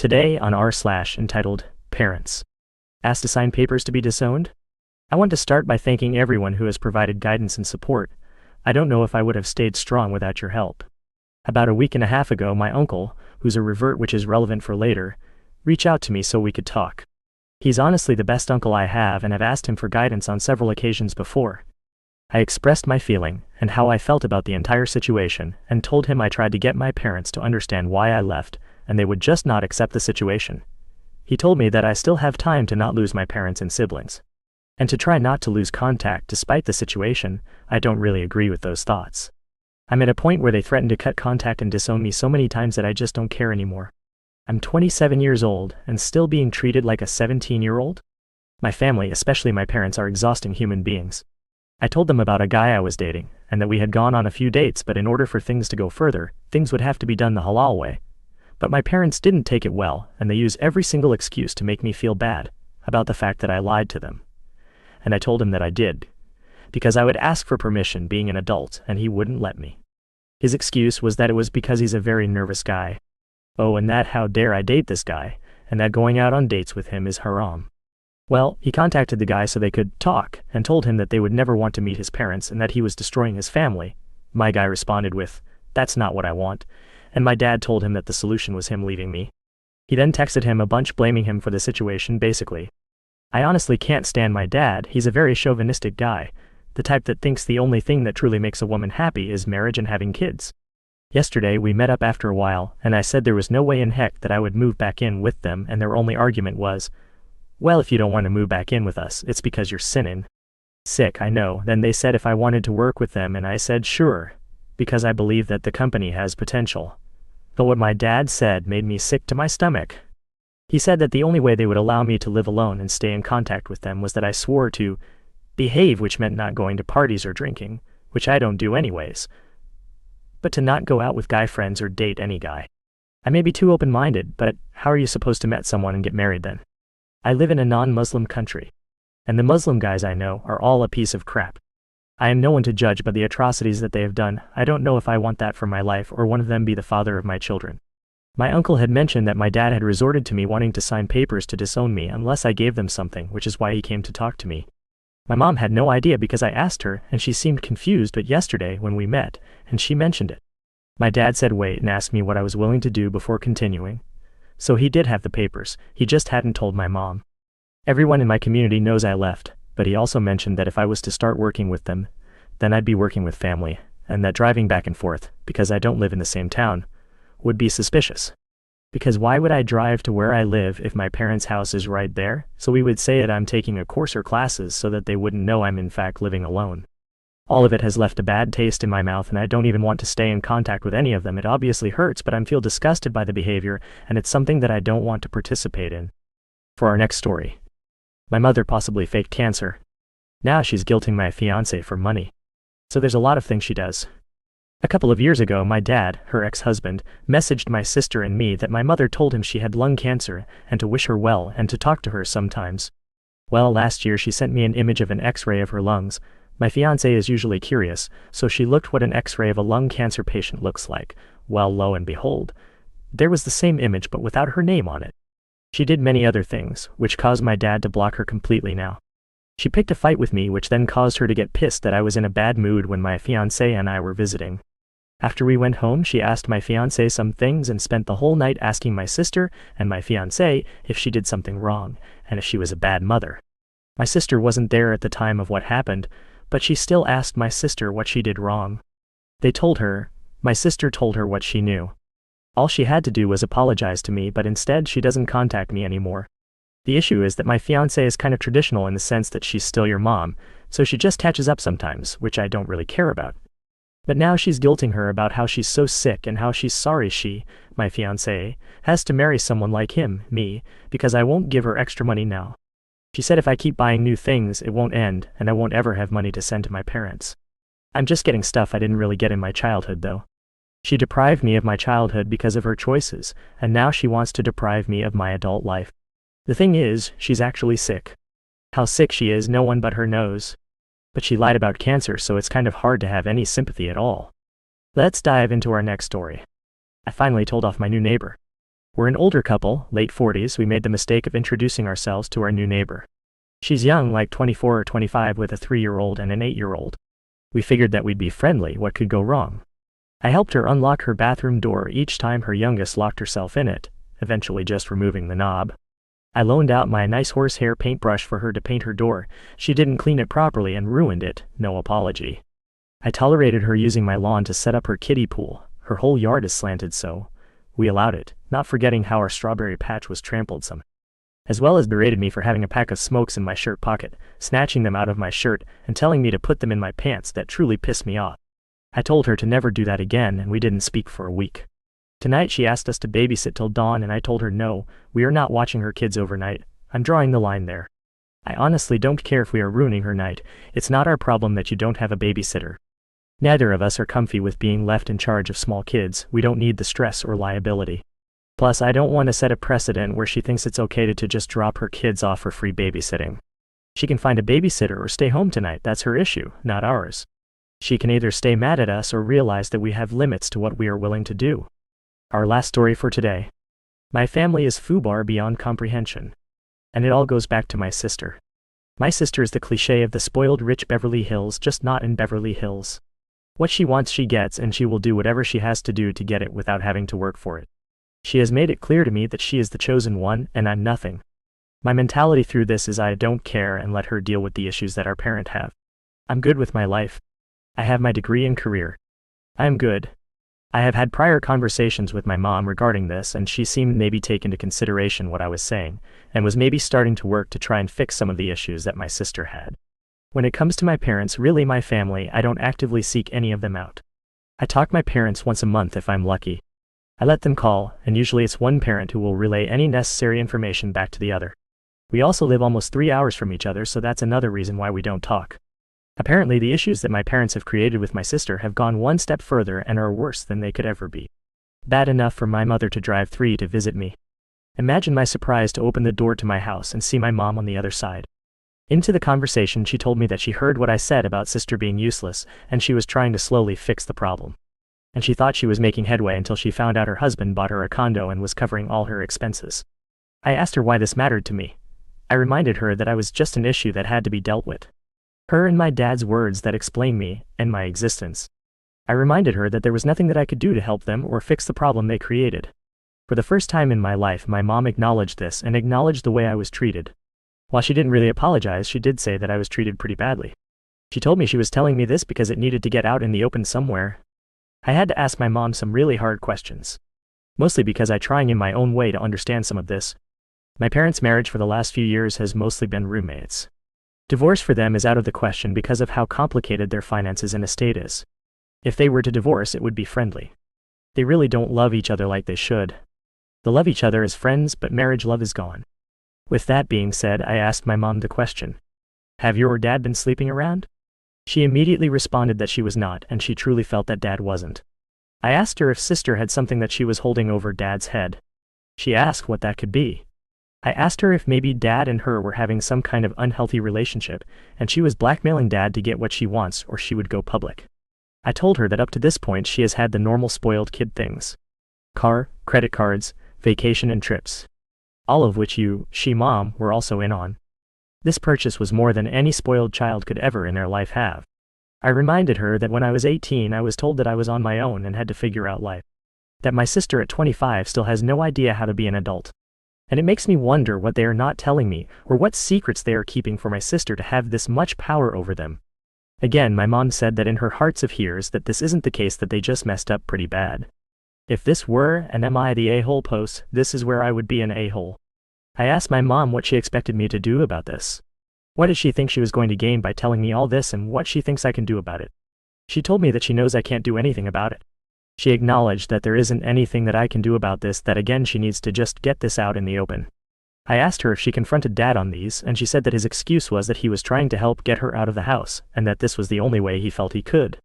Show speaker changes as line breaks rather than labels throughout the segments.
Today on entitled Parents. Asked to sign papers to be disowned? I want to start by thanking everyone who has provided guidance and support. I don't know if I would have stayed strong without your help. About a week and a half ago, my uncle, who's a revert which is relevant for later, reached out to me so we could talk. He's honestly the best uncle I have, and I've asked him for guidance on several occasions before. I expressed my feeling and how I felt about the entire situation, and told him I tried to get my parents to understand why I left, and they would just not accept the situation. He told me that I still have time to not lose my parents and siblings, and to try not to lose contact despite the situation. I don't really agree with those thoughts. I'm at a point where they threaten to cut contact and disown me so many times that I just don't care anymore. I'm 27 years old and still being treated like a 17-year-old? My family, especially my parents, are exhausting human beings. I told them about a guy I was dating, and that we had gone on a few dates, but in order for things to go further, things would have to be done the halal way. But my parents didn't take it well, and they use every single excuse to make me feel bad about the fact that I lied to them. And I told him that I did, because I would ask for permission being an adult, and he wouldn't let me. His excuse was that it was because he's a very nervous guy. Oh, and that how dare I date this guy, and that going out on dates with him is haram. Well, he contacted the guy so they could talk, and told him that they would never want to meet his parents and that he was destroying his family. My guy responded with, "That's not what I want," and my dad told him that the solution was him leaving me. He then texted him a bunch blaming him for the situation basically. I honestly can't stand my dad. He's a very chauvinistic guy, the type that thinks the only thing that truly makes a woman happy is marriage and having kids. Yesterday we met up after a while, and I said there was no way in heck that I would move back in with them, and their only argument was, "Well, if you don't want to move back in with us, it's because you're sinning." Sick, I know. Then they said if I wanted to work with them, and I said sure, because I believe that the company has potential. But what my dad said made me sick to my stomach. He said that the only way they would allow me to live alone and stay in contact with them was that I swore to behave, which meant not going to parties or drinking, which I don't do anyways, but to not go out with guy friends or date any guy. I may be too open-minded, but how are you supposed to meet someone and get married then? I live in a non-Muslim country, and the Muslim guys I know are all a piece of crap. I am no one to judge, but the atrocities that they have done, I don't know if I want that for my life or one of them be the father of my children. My uncle had mentioned that my dad had resorted to me wanting to sign papers to disown me unless I gave them something, which is why he came to talk to me. My mom had no idea because I asked her, and she seemed confused, but yesterday when we met, and she mentioned it. My dad said wait and asked me what I was willing to do before continuing. So he did have the papers, he just hadn't told my mom. Everyone in my community knows I left, but he also mentioned that if I was to start working with them, then I'd be working with family, and that driving back and forth, because I don't live in the same town, would be suspicious. Because why would I drive to where I live if my parents' house is right there? So we would say that I'm taking a course or classes so that they wouldn't know I'm in fact living alone. All of it has left a bad taste in my mouth, and I don't even want to stay in contact with any of them. It obviously hurts, but I feel disgusted by the behavior, and it's something that I don't want to participate in. For our next story. My mother possibly faked cancer. Now she's guilting my fiancé for money. So there's a lot of things she does. A couple of years ago, my dad, her ex-husband, messaged my sister and me that my mother told him she had lung cancer and to wish her well and to talk to her sometimes. Well, last year she sent me an image of an x-ray of her lungs. My fiancé is usually curious, so she looked what an x-ray of a lung cancer patient looks like. Well, lo and behold, there was the same image but without her name on it. She did many other things, which caused my dad to block her completely now. She picked a fight with me, which then caused her to get pissed that I was in a bad mood when my fiancé and I were visiting. After we went home, she asked my fiancé some things and spent the whole night asking my sister and my fiancé if she did something wrong, and if she was a bad mother. My sister wasn't there at the time of what happened, but she still asked my sister what she did wrong. My sister told her what she knew. All she had to do was apologize to me, but instead she doesn't contact me anymore. The issue is that my fiancé is kind of traditional in the sense that she's still your mom, so she just catches up sometimes, which I don't really care about. But now she's guilting her about how she's so sick and how she's sorry she, my fiancé, has to marry someone like him, me, because I won't give her extra money now. She said if I keep buying new things, it won't end, and I won't ever have money to send to my parents. I'm just getting stuff I didn't really get in my childhood though. She deprived me of my childhood because of her choices, and now she wants to deprive me of my adult life. The thing is, she's actually sick. How sick she is, no one but her knows. But she lied about cancer, so it's kind of hard to have any sympathy at all. Let's dive into our next story. I finally told off my new neighbor. We're an older couple, late 40s. We made the mistake of introducing ourselves to our new neighbor. She's young, like 24 or 25, with a 3-year-old and an 8-year-old. We figured that we'd be friendly. What could go wrong? I helped her unlock her bathroom door each time her youngest locked herself in it, eventually just removing the knob. I loaned out my nice horsehair paintbrush for her to paint her door. She didn't clean it properly and ruined it, no apology. I tolerated her using my lawn to set up her kiddie pool. Her whole yard is slanted, so we allowed it, not forgetting how our strawberry patch was trampled some. As well as berated me for having a pack of smokes in my shirt pocket, snatching them out of my shirt and telling me to put them in my pants. That truly pissed me off. I told her to never do that again, and we didn't speak for a week. Tonight she asked us to babysit till dawn, and I told her no, we are not watching her kids overnight. I'm drawing the line there. I honestly don't care if we are ruining her night. It's not our problem that you don't have a babysitter. Neither of us are comfy with being left in charge of small kids. We don't need the stress or liability. Plus, I don't want to set a precedent where she thinks it's okay to just drop her kids off for free babysitting. She can find a babysitter or stay home tonight. That's her issue, not ours. She can either stay mad at us or realize that we have limits to what we are willing to do. Our last story for today. My family is foobar beyond comprehension. And it all goes back to my sister. My sister is the cliché of the spoiled rich Beverly Hills, just not in Beverly Hills. What she wants she gets, and she will do whatever she has to do to get it without having to work for it. She has made it clear to me that she is the chosen one, and I'm nothing. My mentality through this is I don't care and let her deal with the issues that our parent have. I'm good with my life. I have my degree and career. I am good. I have had prior conversations with my mom regarding this, and she seemed maybe take into consideration what I was saying, and was maybe starting to work to try and fix some of the issues that my sister had. When it comes to my parents, really my family, I don't actively seek any of them out. I talk my parents once a month if I'm lucky. I let them call, and usually it's one parent who will relay any necessary information back to the other. We also live almost 3 hours from each other, so that's another reason why we don't talk. Apparently, the issues that my parents have created with my sister have gone one step further and are worse than they could ever be. Bad enough for my mother to drive 3 to visit me. Imagine my surprise to open the door to my house and see my mom on the other side. Into the conversation, she told me that she heard what I said about sister being useless, and she was trying to slowly fix the problem. And she thought she was making headway until she found out her husband bought her a condo and was covering all her expenses. I asked her why this mattered to me. I reminded her that I was just an issue that had to be dealt with. Her and my dad's words that explain me and my existence. I reminded her that there was nothing that I could do to help them or fix the problem they created. For the first time in my life, my mom acknowledged this and acknowledged the way I was treated. While she didn't really apologize, she did say that I was treated pretty badly. She told me she was telling me this because it needed to get out in the open somewhere. I had to ask my mom some really hard questions. Mostly because I'm trying in my own way to understand some of this. My parents' marriage for the last few years has mostly been roommates. Divorce for them is out of the question because of how complicated their finances and estate is. If they were to divorce, it would be friendly. They really don't love each other like they should. They love each other as friends, but marriage love is gone. With that being said, I asked my mom the question. Have your dad been sleeping around? She immediately responded that she was not, and she truly felt that dad wasn't. I asked her if sister had something that she was holding over dad's head. She asked what that could be. I asked her if maybe dad and her were having some kind of unhealthy relationship, and she was blackmailing dad to get what she wants or she would go public. I told her that up to this point she has had the normal spoiled kid things. Car, credit cards, vacation and trips. All of which mom, were also in on. This purchase was more than any spoiled child could ever in their life have. I reminded her that when I was 18 I was told that I was on my own and had to figure out life. That my sister at 25 still has no idea how to be an adult. And it makes me wonder what they are not telling me, or what secrets they are keeping for my sister to have this much power over them. Again, my mom said that in her hearts of hears that this isn't the case, that they just messed up pretty bad. If this were an Am I the A-hole post, this is where I would be an a-hole. I asked my mom what she expected me to do about this. What did she think she was going to gain by telling me all this, and what she thinks I can do about it. She told me that she knows I can't do anything about it. She acknowledged that there isn't anything that I can do about this, that again she needs to just get this out in the open. I asked her if she confronted dad on these, and she said that his excuse was that he was trying to help get her out of the house, and that this was the only way he felt he could.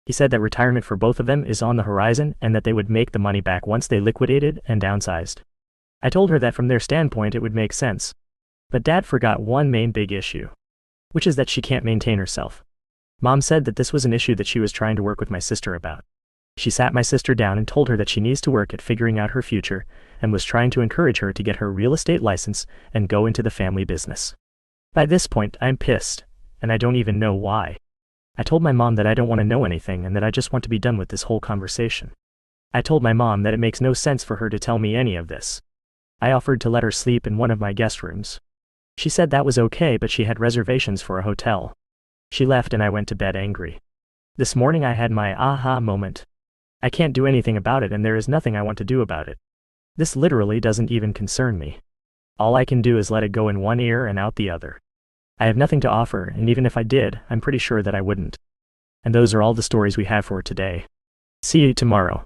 He said that retirement for both of them is on the horizon, and that they would make the money back once they liquidated and downsized. I told her that from their standpoint it would make sense. But dad forgot one main big issue. Which is that she can't maintain herself. Mom said that this was an issue that she was trying to work with my sister about. She sat my sister down and told her that she needs to work at figuring out her future and was trying to encourage her to get her real estate license and go into the family business. By this point, I'm pissed, and I don't even know why. I told my mom that I don't want to know anything and that I just want to be done with this whole conversation. I told my mom that it makes no sense for her to tell me any of this. I offered to let her sleep in one of my guest rooms. She said that was okay, but she had reservations for a hotel. She left and I went to bed angry. This morning I had my aha moment. I can't do anything about it and there is nothing I want to do about it. This literally doesn't even concern me. All I can do is let it go in one ear and out the other. I have nothing to offer, and even if I did, I'm pretty sure that I wouldn't. And those are all the stories we have for today. See you tomorrow.